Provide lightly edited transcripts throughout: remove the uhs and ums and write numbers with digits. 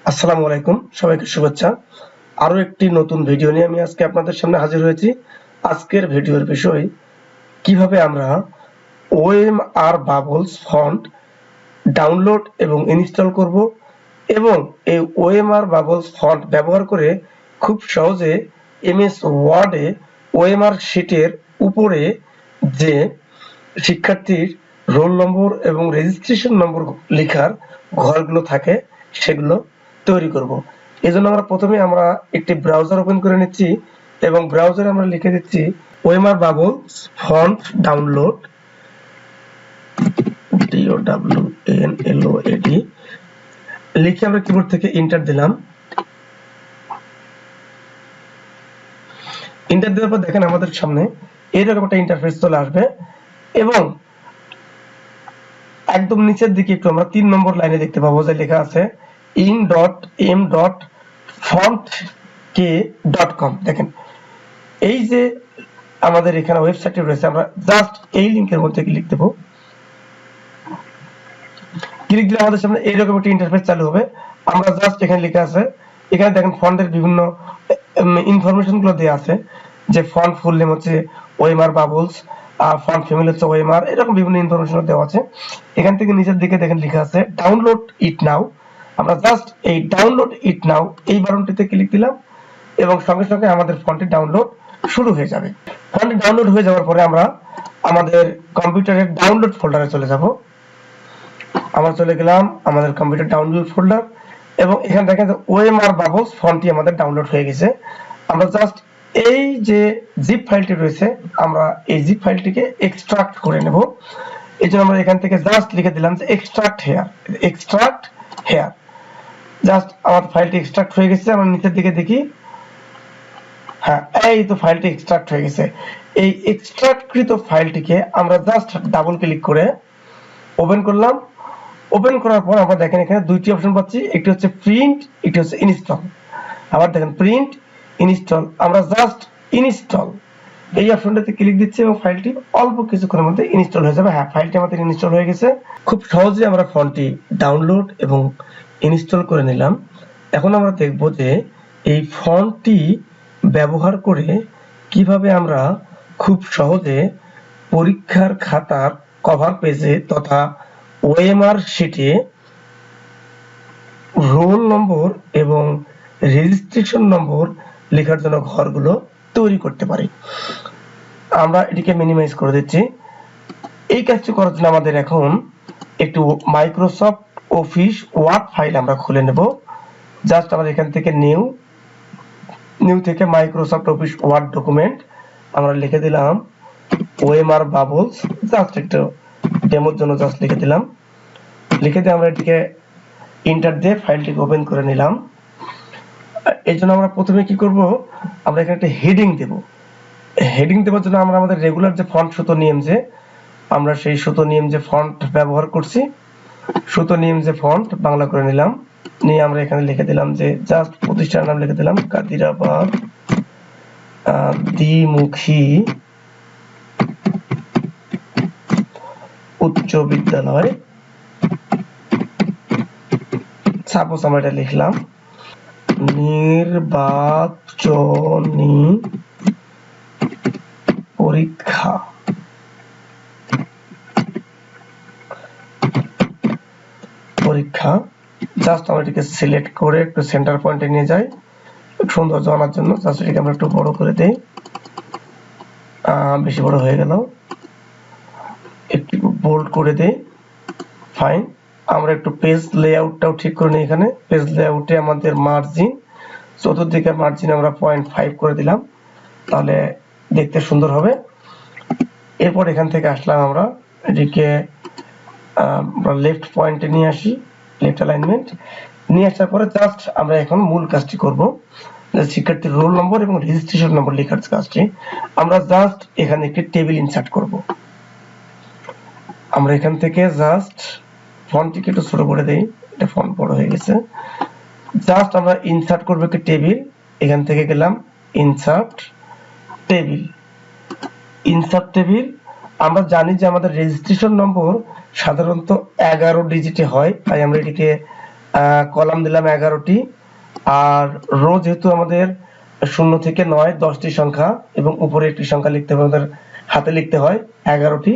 আসসালামু আলাইকুম, সবাইকে শুভেচ্ছা। আরো একটি নতুন ভিডিও নিয়ে আমি আজকে আপনাদের সামনে হাজির হয়েছি। আজকের ভিডিওর বিষয় কিভাবে আমরা OMR Bubbles ফন্ট ডাউনলোড এবং ইনস্টল করব এবং এই OMR Bubbles ফন্ট ব্যবহার করে খুব সহজে MS ওয়ার্ডে OMR শীটের উপরে যে শিক্ষার্থীর রোল নম্বর এবং রেজিস্ট্রেশন নম্বর লেখার ঘরগুলো থাকে সেগুলো তৈরি করব। এজন্য প্রথমে আমরা একটি ব্রাউজার ওপেন করে নিচ্ছি এবং ব্রাউজারে আমরা লিখে দিচ্ছি OMR Bubbles font download DOWNLOAD লিখে আমরা কিবোর্ড থেকে এন্টার দিলাম। এন্টার দেওয়ার পর দেখেন আমাদের সামনে এরকম একটা ইন্টারফেস চলে আসবে এবং একদম নিচের দিকে একটু আমরা 3 নম্বর লাইনে দেখতে পাবো যে লেখা আছে in.m.fontk.com। দেখেন এই যে আমাদের এখানে ওয়েবসাইটটি রয়েছে, আমরা জাস্ট এই লিংকের মধ্যে ক্লিক দেব। ক্লিক দিলে আমাদের সামনে এইরকম একটা ইন্টারফেস চালু হবে। আমরা জাস্ট এখানে লেখা আছে, এখানে দেখেন ফন্টের বিভিন্ন ইনফরমেশন গুলো দেওয়া আছে, যে ফন্ট ফুল নেম হচ্ছে OMR Bubbles, ফন্ট ফ্যামিলি হচ্ছে OMR, এরকম বিভিন্ন ইনফরমেশন দেওয়া আছে। এখান থেকে নিচের দিকে দেখেন লেখা আছে ডাউনলোড ইট নাও। আমরা জাস্ট এই ডাউনলোড ইট নাও এই বাটনটিতে ক্লিক দিলাম এবং সঙ্গে সঙ্গে আমাদের ফন্টটি ডাউনলোড শুরু হয়ে যাবে। ফন্টটি ডাউনলোড হয়ে যাওয়ার পরে আমরা আমাদের কম্পিউটারের ডাউনলোড ফোল্ডারে চলে যাব। আমরা চলে গেলাম আমাদের কম্পিউটার ডাউনলোড ফোল্ডার এবং এখানে দেখেন OMR Bubbles ফন্টটি আমাদের ডাউনলোড হয়ে গেছে। আমরা জাস্ট এই যে জিপ ফাইলটি রয়েছে, আমরা এই জিপ ফাইলটিকে এক্সট্রাক্ট করে নেব। এই জন্য আমরা এখান থেকে জাস্ট লিখে দিলাম যে এক্সট্রাক্ট হেয়ার। জাস্ট আমার ফাইলটি এক্সট্রাক্ট হয়ে গেছে। আমরা নিচের দিকে দেখি, হ্যাঁ এই তো ফাইলটি এক্সট্রাক্ট হয়ে গেছে। এই এক্সট্রাক্টকৃত ফাইলটিকে আমরা জাস্ট ডাবল ক্লিক করে ওপেন করলাম। ওপেন করার পর আমরা দেখেন এখানে দুইটি অপশন পাচ্ছি, একটি হচ্ছে প্রিন্ট, একটি হচ্ছে ইনস্টল। আবার দেখেন প্রিন্ট, ইনস্টল, আমরা জাস্ট ইনস্টল এই অপশনটাতে ক্লিক দিচ্ছি এবং ফাইলটি অল্প কিছুক্ষণের মধ্যে ইনস্টল হয়ে যাবে। হ্যাঁ, ফাইলটি আমাদের ইনস্টল হয়ে গেছে। খুব সহজে আমরা ফন্টটি ডাউনলোড এবং ইনস্টল করে নিলাম। এখন আমরা দেখব যে এই ফন্টটি ব্যবহার করে কিভাবে আমরা খুব সহজে পরীক্ষার খাতার কভার পেজে তথা OMR শীটে রোল নম্বর এবং রেজিস্ট্রেশন নম্বর লেখার জন্য ঘরগুলো তৈরি করতে পারি। আমরা এটিকে মিনিমাইজ করে দিচ্ছি। এই কাজটি করার জন্য আমাদের এখন একটু মাইক্রোসফট অফিস ওয়ার্ড ফাইল আমরা খুলে নেব। জাস্ট আমরা এখান থেকে নিউ থেকে মাইক্রোসফট অফিস ওয়ার্ড ডকুমেন্ট আমরা লিখে দিলাম OMR Bubbles, জাস্ট একটু ডেমোর জন্য জাস্ট লিখে দিলাম। লিখে দিয়ে আমরা এটিকে এন্টার দিয়ে ফাইলটিকে ওপেন করে নিলাম। এই জন্য আমরা প্রথমে কি করব, আমরা এখানে একটা হেডিং দেব। হেডিং দেওয়ার জন্য আমরা আমাদের রেগুলার যে ফন্ট সুতো নিয়ম যে আমরা সেই সুতো নিয়ম যে ফন্ট ব্যবহার করছি, সুতো নিয়ম যে ফন্ট বাংলা করে নিলাম। নিয়ে আমরা এখানে লিখে দিলাম যে জাস্ট প্রতিষ্ঠানের নাম লিখে দিলাম কাদিরাবাদ দ্বিমুখী উচ্চ বিদ্যালয়। সাপোজ আমরা এটা লিখলাম নির্বাচনী পরীক্ষা। জাস্ট আমরা এটাকে সিলেক্ট করে একটু সেন্টার পয়েন্টে নিয়ে যাই সুন্দর জানার জন্য। জাস্ট এটাকে আমরা একটু বড় করে দেই, বেশি বড় হয়ে গেল, একটু বোল্ড করে দেই। ফাইন। আমরা একটু পেজ লেআউটটাও ঠিক করে নিই। এখানে পেজ লেআউটে আমাদের মার্জিন, চতুর্দিকের মার্জিন আমরা 0.5 করে দিলাম, তাহলে দেখতে সুন্দর হবে। এরপর এখান থেকে আসলাম, আমরা এটিকে লেফট পয়েন্টে নিয়ে আসি, লেফট অ্যালাইনমেন্ট নিয়ে আসার পরে জাস্ট আমরা এখন মূল কাজটি করব, শিক্ষার্থীর রোল নম্বর এবং রেজিস্ট্রেশন নম্বর লেখার কাজটি। আমরা জাস্ট এখানে একটি টেবিল ইনসার্ট করব। আমরা এখান থেকে জাস্ট ফন্টটিকে একটু ছোট করে দেই, এটা ফন্ট বড় হয়ে গেছে। জাস্ট আমরা ইনসার্ট করব একটি টেবিল। এখান থেকে গেলাম ইনসার্ট টেবিল। আমরা জানি যে আমাদের রেজিস্ট্রেশন নম্বর সাধারণত 11 ডিজিটে হয়, তাই আমরা এটিকে কলাম দিলাম 11টি, আর রো যেহেতু আমাদের 0 থেকে 9 10টি সংখ্যা এবং উপরে একটি সংখ্যা লিখতে হবে, আমাদের হাতে লিখতে হয় 11টি,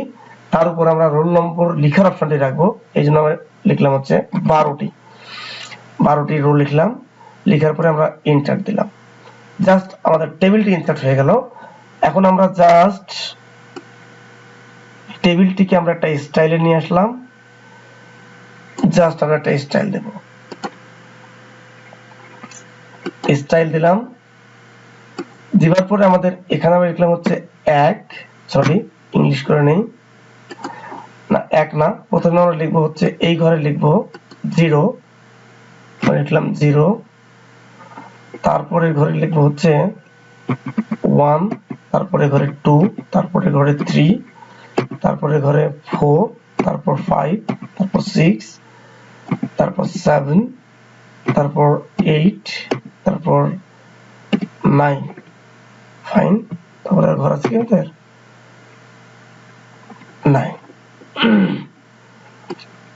তার উপর আমরা রোল নম্বর লেখার অপশনটি রাখবো, এই জন্য আমরা লিখলাম হচ্ছে 12টি রো লিখলাম। লেখার পরে আমরা এন্টার দিলাম। জাস্ট আমাদের টেবিলটি ইনসার্ট হয়ে গেল। এখন আমরা জাস্ট টেবিলটিকে আমরা একটা স্টাইলে নিয়ে আসলাম। জাস্ট আমরা একটা স্টাইল দেব, স্টাইল দিলাম। দেওয়ার পরে আমাদের এখানে আমরা লিখলাম হচ্ছে ইংলিশ করে নেই, না 1 না, প্রথমে আমরা লিখবো হচ্ছে এই ঘরে লিখবো 0, লিখলাম 0, তারপরে ঘরে লিখবো হচ্ছে 1, তারপরে ঘরে 2, তারপরে ঘরে 3, তারপরে ঘরে 4, তারপর 5, তারপর 6, তারপর 7, তারপর 8, তারপর 9। ফাইন, তারপরে ঘর আছে কি আমাদের 9।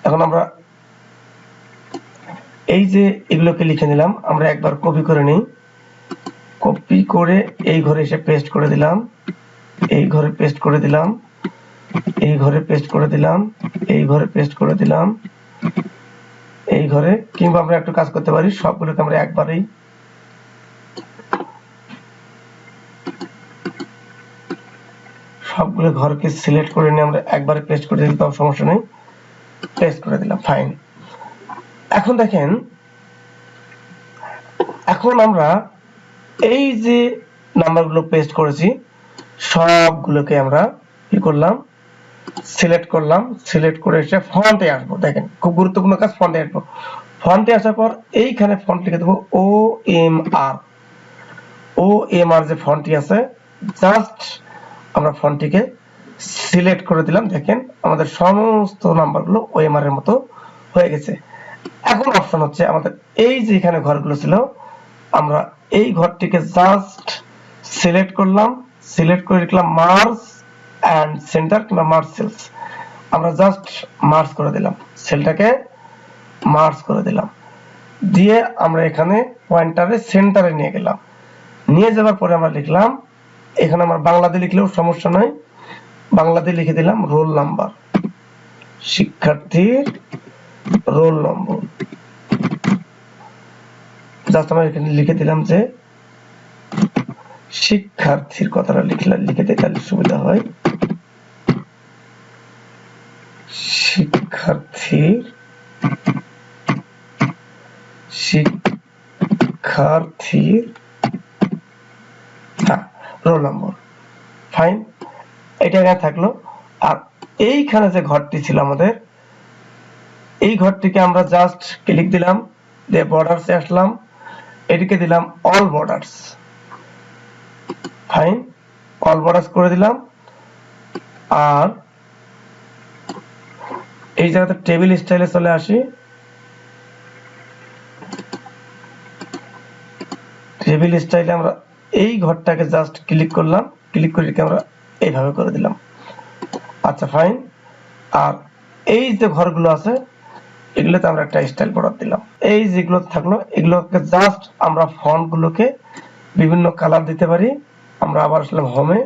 এখন আমরা এই যে এগুলোকে লিখে নিলাম, আমরা একবার কপি করে নিই। কপি করে এই ঘরে এসে পেস্ট করে দিলাম, এই ঘরে পেস্ট করে দিলাম, এই ঘরে পেস্ট করে দিলাম, এই ঘরে পেস্ট করে দিলাম, এই ঘরে, কিংবা আমরা একটু কাজ করতে পারি, সবগুলোকে আমরা একবারেই সবগুলো ঘরকে সিলেক্ট করে নিয়ে আমরা একবারে পেস্ট করে দিতে পারবো, সমস্যা নেই, পেস্ট করে দিলাম। ফাইন। এখন দেখেন, এখন আমরা এই যে নাম্বারগুলো পেস্ট করেছি সবগুলোকে আমরা কি করলাম, সিলেক্ট করলাম। সিলেক্ট করে এসে ফন্টে আসবো। দেখেন খুব গুরুত্বপূর্ণ কাজ, ফন্টে আসবো। ফন্টে আসার পর এইখানে ফন্ট লিখে দেবো OMR যে ফন্টটি আছে, জাস্ট আমরা ফন্টটিকে সিলেক্ট করে দিলাম। দেখেন আমাদের সমস্ত নাম্বারগুলো OMR এর মতো হয়ে গেছে। এখন অপশন হচ্ছে আমাদের এই যে এখানে ঘরগুলো ছিল, আমরা এই ঘরটিকে জাস্ট সিলেক্ট করলাম, সিলেক্ট করে লিখলাম মার্জ এন্ড সেন্টার কিংবা মার্জ সেলস। আমরা জাস্ট মার্জ করে দিলাম, সেলটাকে মার্জ করে দিলাম, দিয়ে আমরা এখানে পয়েন্টারে সেন্টারে নিয়ে গেলাম। নিয়ে যাওয়ার পরে আমরা লিখলাম, এখানে আমরা বাংলাতে লিখলেও সমস্যা নাই, বাংলাতে লিখে দিলাম রোল নাম্বার, শিক্ষার্থীর রোল নম্বর। জাস্ট আমরা এখানে লিখে দিলাম যে শিক্ষার্থীর কথাটা লিখে দিই, তাহলে সুবিধা হয়। শিক্ষার্থীর রোল নম্বর। ফাইন, এটা এখানে থাকলো। আর এইখানে যে ঘরটি ছিল আমাদের, এই ঘরটিকে আমরা জাস্ট ক্লিক দিলাম, দিয়ে বর্ডারসে আসলাম, এটিকে দিলাম all borders. Fine, all borders করে দিলাম। আর এই জায়গাতে টেবিল স্টাইলে চলে আসি, টেবিল স্টাইলে আমরা এই ঘরটাকে জাস্ট ক্লিক করলাম, ক্লিক করে আমরা এইভাবে করে দিলাম। আচ্ছা ফাইন। আর এই যে ঘরগুলো আছে এগুলোতে আমরা একটা স্টাইল বর্ডার দিলাম। এই যেগুলো থাকলো এগুলোকে জাস্ট আমরা ফন্ট গুলোকে বিভিন্ন কালার দিতে পারি। আমরা আবার আসলাম হোমে,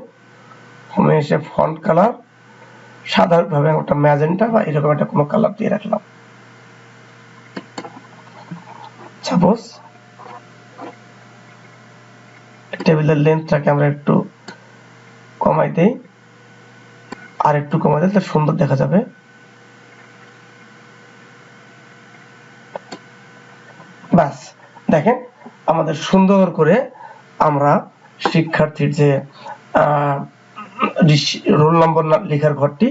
হোমে এসে ফন্ট কালার সাধারণভাবে একটা ম্যাজেন্টা বা এরকম একটা কোনো কালার দিয়ে রাখলাম। সাপোজ টেবিলের লেন্থটাকে আমরা একটু কমাই দেই, আর একটু কমাই দিলে সুন্দর দেখা যাবে। বাস, দেখেন আমাদের সুন্দর করে আমরা শিক্ষার্থীর যে রোল নম্বর লেখার ঘরটি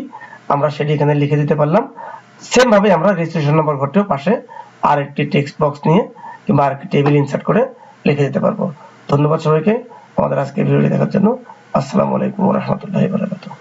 আমরা সেটি এখানে লিখে দিতে পারলাম। সেম ভাবে আমরা রেজিস্ট্রেশন নম্বর ঘরটিও পাশে আর একটি টেক্সট বক্স নিয়ে কিংবা আরেকটি টেবিল ইনসার্ট করে লিখে দিতে পারবো। ধন্যবাদ সবাইকে আমাদের আজকের ভিডিওটি দেখার জন্য। আসসালামু আলাইকুম ওয়া রাহমাতুল্লাহি ওয়া বারাকাতুহু।